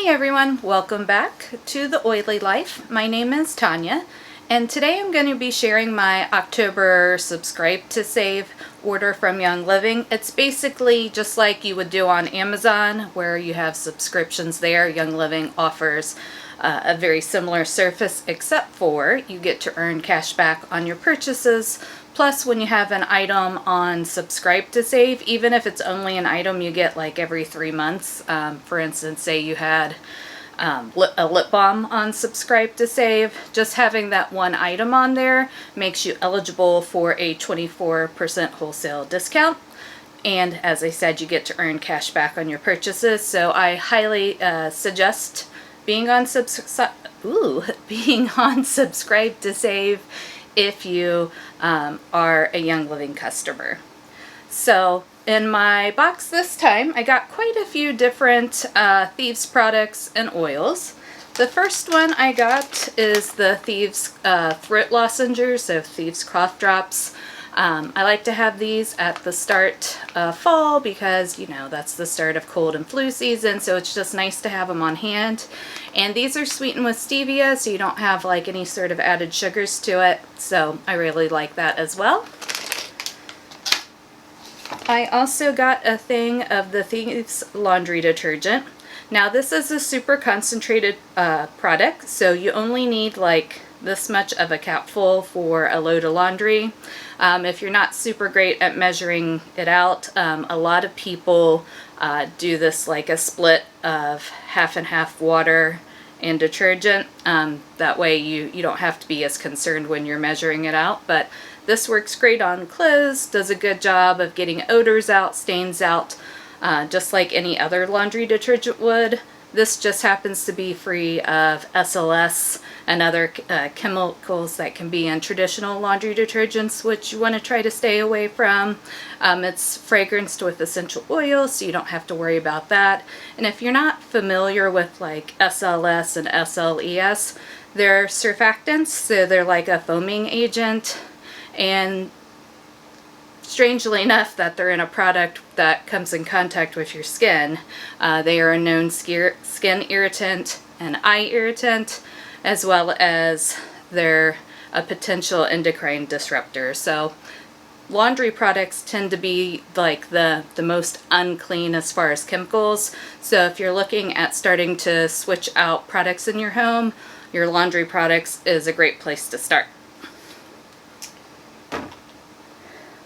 everyone, welcome back to The Oily Life. My name is Tanya, and today I'm going to be sharing my October subscribe to save order from Young Living. It's basically just like you would do on Amazon, where you have subscriptions there. Young Living offers a very similar service, except for you get to earn cash back on your purchases. Plus, when you have an item on subscribe to save, even if it's only an item you get like every 3 months, for instance, say you had a lip balm on subscribe to save, just having that one item on there makes you eligible for a 24% wholesale discount. And as I said, you get to earn cash back on your purchases. So I highly suggest being on subscribe to save if you are a Young Living customer. So in my box this time, I got quite a few different Thieves products and oils. The first one I got is the Thieves Throat Lozenges, so Thieves Cough Drops. I like to have these at the start of fall because, you know, that's the start of cold and flu season, so it's just nice to have them on hand. And these are sweetened with stevia, so you don't have like any sort of added sugars to it, so I really like that as well. I also got a thing of the Thieves laundry detergent. Now this is a super concentrated product, so you only need like this much of a capful for a load of laundry. If you're not super great at measuring it out, a lot of people do this like a split of half and half water and detergent. That way you don't have to be as concerned when you're measuring it out. But this works great on clothes, does a good job of getting odors out, stains out, just like any other laundry detergent would. This just happens to be free of SLS and other chemicals that can be in traditional laundry detergents, which you want to try to stay away from. It's fragranced with essential oils, so you don't have to worry about that. And if you're not familiar with like SLS and SLES, they're surfactants, so they're like a foaming agent. And strangely enough, that they're in a product that comes in contact with your skin. They are a known skin irritant and eye irritant, as well as they're a potential endocrine disruptor. So laundry products tend to be like the most unclean as far as chemicals. So if you're looking at starting to switch out products in your home, your laundry products is a great place to start.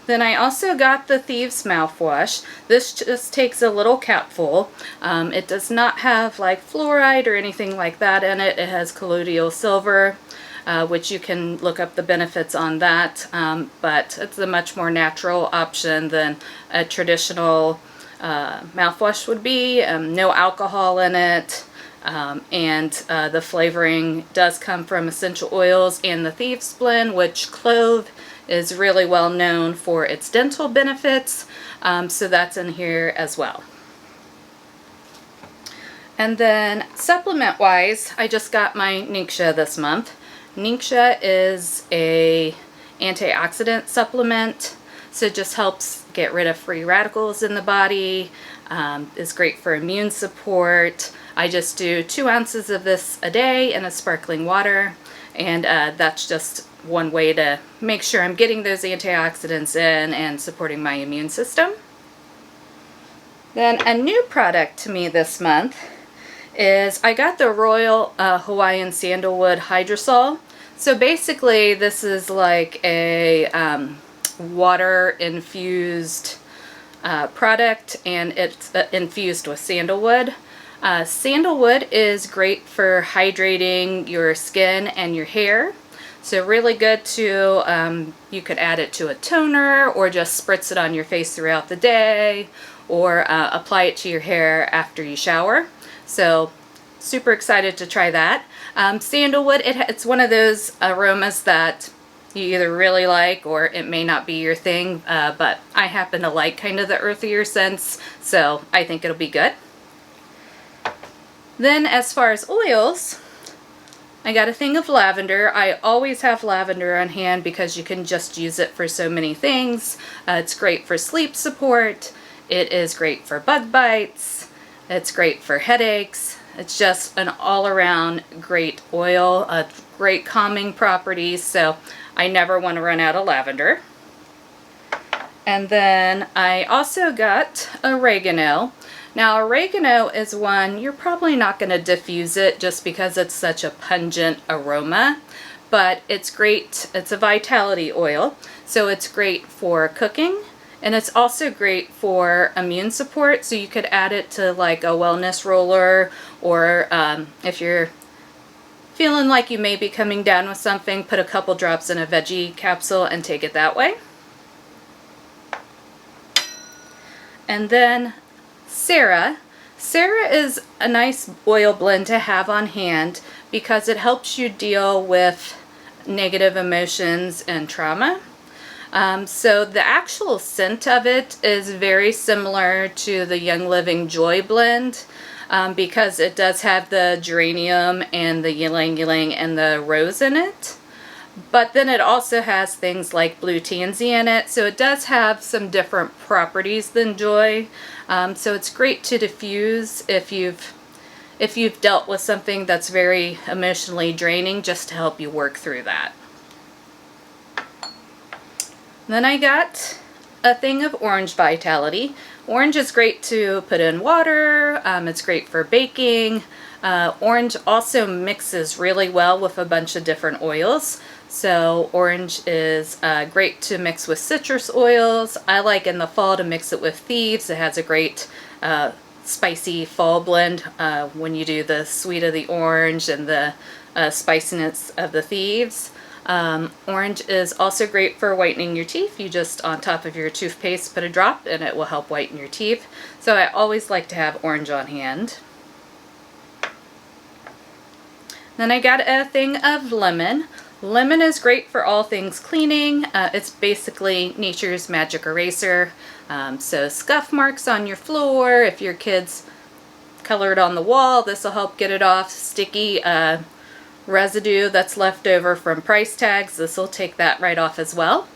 Then I also got the Thieves mouthwash. This just takes a little capful. It does not have like fluoride or anything like that in it. It has colloidal silver, which you can look up the benefits on that. But it's a much more natural option than a traditional mouthwash would be. No alcohol in it. And the flavoring does come from essential oils and the Thieves blend, which clove is really well known for its dental benefits, so that's in here as well. And then supplement wise, I just got my Ningxia this month. Ningxia is a antioxidant supplement, so it just helps get rid of free radicals in the body, is great for immune support. I just do 2 ounces of this a day in a sparkling water, and that's just one way to make sure I'm getting those antioxidants in and supporting my immune system. Then a new product to me this month is I got the Royal Hawaiian Sandalwood Hydrosol. So basically this is like a water infused product, and it's infused with sandalwood. Sandalwood is great for hydrating your skin and your hair. So really good to, you could add it to a toner or just spritz it on your face throughout the day, or apply it to your hair after you shower. So super excited to try that. Sandalwood, it's one of those aromas that you either really like or it may not be your thing, but I happen to like kind of the earthier scents, so I think it'll be good. Then as far as oils, I got a thing of lavender. I always have lavender on hand because you can just use it for so many things. It's great for sleep support. It is great for bug bites. It's great for headaches. It's just an all-around great oil, great calming properties, so I never want to run out of lavender. And then I also got oregano. Now oregano is one, you're probably not going to diffuse it just because it's such a pungent aroma, but it's great. It's a vitality oil, so it's great for cooking, and it's also great for immune support, so you could add it to like a wellness roller, or if you're feeling like you may be coming down with something, put a couple drops in a veggie capsule and take it that way. And then Sarah. Sarah is a nice oil blend to have on hand because it helps you deal with negative emotions and trauma. So the actual scent of it is very similar to the Young Living Joy blend because it does have the geranium and the ylang ylang and the rose in it. But then it also has things like blue tansy in it, so it does have some different properties than joy. So it's great to diffuse if you've dealt with something that's very emotionally draining, just to help you work through that. Then I got a thing of orange vitality. Orange is great to put in water. It's great for baking. Orange also mixes really well with a bunch of different oils. So orange is great to mix with citrus oils. I like in the fall to mix it with thieves. It has a great spicy fall blend when you do the sweet of the orange and the spiciness of the thieves. Orange is also great for whitening your teeth. You just, on top of your toothpaste, put a drop and it will help whiten your teeth. So I always like to have orange on hand. Then I got a thing of lemon. Lemon is great for all things cleaning. It's basically nature's magic eraser. So scuff marks on your floor, if your kids colored on the wall, this will help get it off. Sticky residue that's left over from price tags, this will take that right off as well.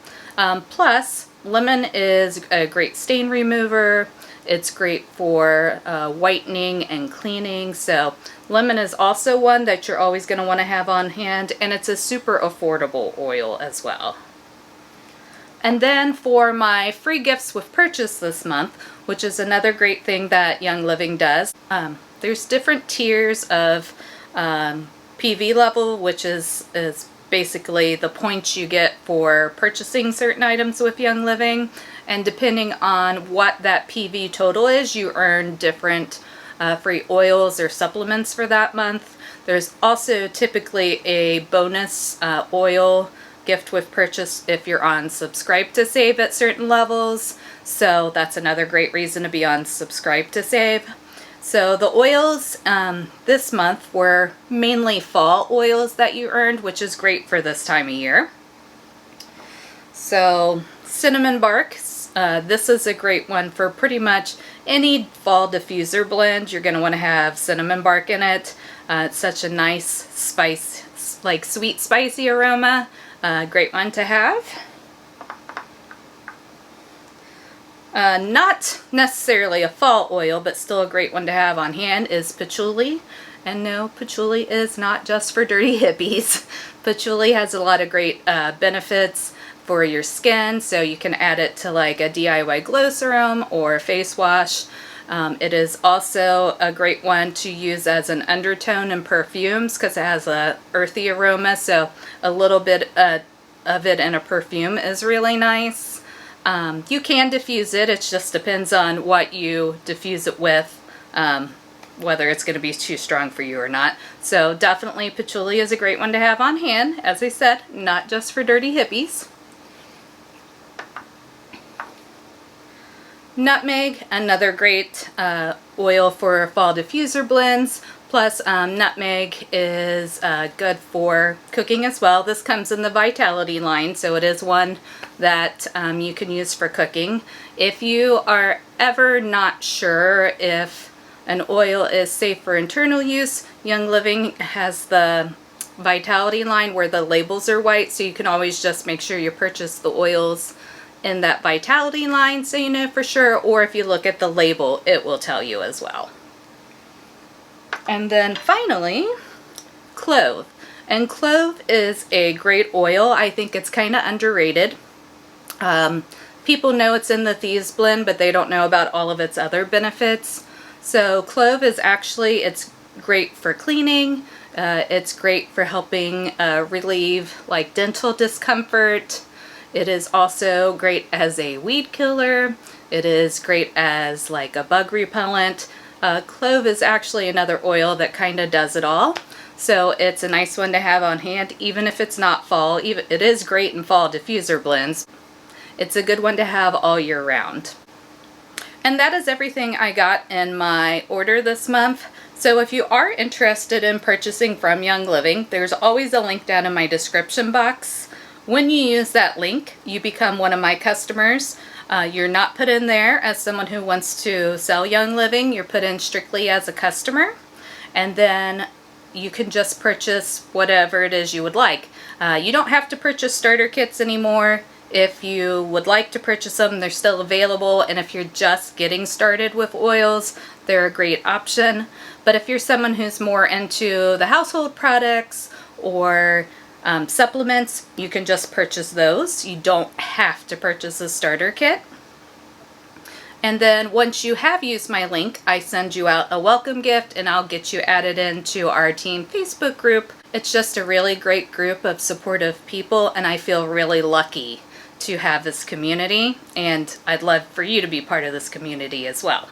Plus, lemon is a great stain remover. It's great for whitening and cleaning. So lemon is also one that you're always going to want to have on hand, and it's a super affordable oil as well. And then for my free gifts with purchase this month, which is another great thing that Young Living does, there's different tiers of PV level, which is basically the points you get for purchasing certain items with Young Living, and depending on what that PV total is, you earn different free oils or supplements for that month. There's also typically a bonus oil gift with purchase if you're on Subscribe to Save at certain levels, so that's another great reason to be on Subscribe to Save. So the oils this month were mainly fall oils that you earned, which is great for this time of year. So cinnamon bark, this is a great one for pretty much any fall diffuser blend. You're going to want to have cinnamon bark in it. It's such a nice spice, like sweet spicy aroma. Great one to have. Not necessarily a fall oil, but still a great one to have on hand is patchouli. And no, patchouli is not just for dirty hippies. Patchouli has a lot of great benefits for your skin, so you can add it to like a DIY glow serum or face wash. It is also a great one to use as an undertone in perfumes because it has a earthy aroma, so a little bit of it in a perfume is really nice. You can diffuse it, it just depends on what you diffuse it with, whether it's going to be too strong for you or not. So definitely patchouli is a great one to have on hand, as I said, not just for dirty hippies. Nutmeg, another great oil for fall diffuser blends. Plus, nutmeg is good for cooking as well. This comes in the Vitality line, so it is one that you can use for cooking. If you are ever not sure if an oil is safe for internal use, Young Living has the Vitality line where the labels are white, so you can always just make sure you purchase the oils in that Vitality line so you know for sure, or if you look at the label, it will tell you as well. And then finally, clove. And clove is a great oil. I think it's kind of underrated. People know it's in the Thieves Blend, but they don't know about all of its other benefits. So clove is actually, it's great for cleaning. It's great for helping relieve like dental discomfort. It is also great as a weed killer. It is great as like a bug repellent. Clove is actually another oil that kind of does it all. So it's a nice one to have on hand, even if it's not fall. It is great in fall diffuser blends. It's a good one to have all year round. And that is everything I got in my order this month. So if you are interested in purchasing from Young Living, there's always a link down in my description box. When you use that link, you become one of my customers. You're not put in there as someone who wants to sell Young Living. You're put in strictly as a customer. And then you can just purchase whatever it is you would like. You don't have to purchase starter kits anymore. If you would like to purchase them, they're still available. And if you're just getting started with oils, they're a great option. But if you're someone who's more into the household products or supplements, you can just purchase those. You don't have to purchase a starter kit. And then once you have used my link, I send you out a welcome gift and I'll get you added into our team Facebook group. It's just a really great group of supportive people, and I feel really lucky to have this community, and I'd love for you to be part of this community as well.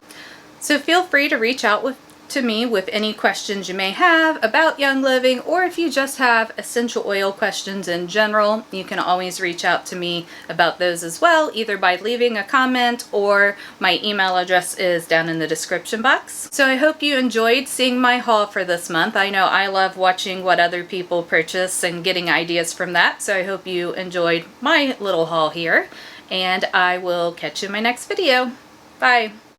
So feel free to reach out to me with any questions you may have about Young Living, or if you just have essential oil questions in general, you can always reach out to me about those as well, either by leaving a comment or my email address is down in the description box. So I hope you enjoyed seeing my haul for this month. I know I love watching what other people purchase and getting ideas from that, so I hope you enjoyed my little haul here, and I will catch you in my next video. Bye!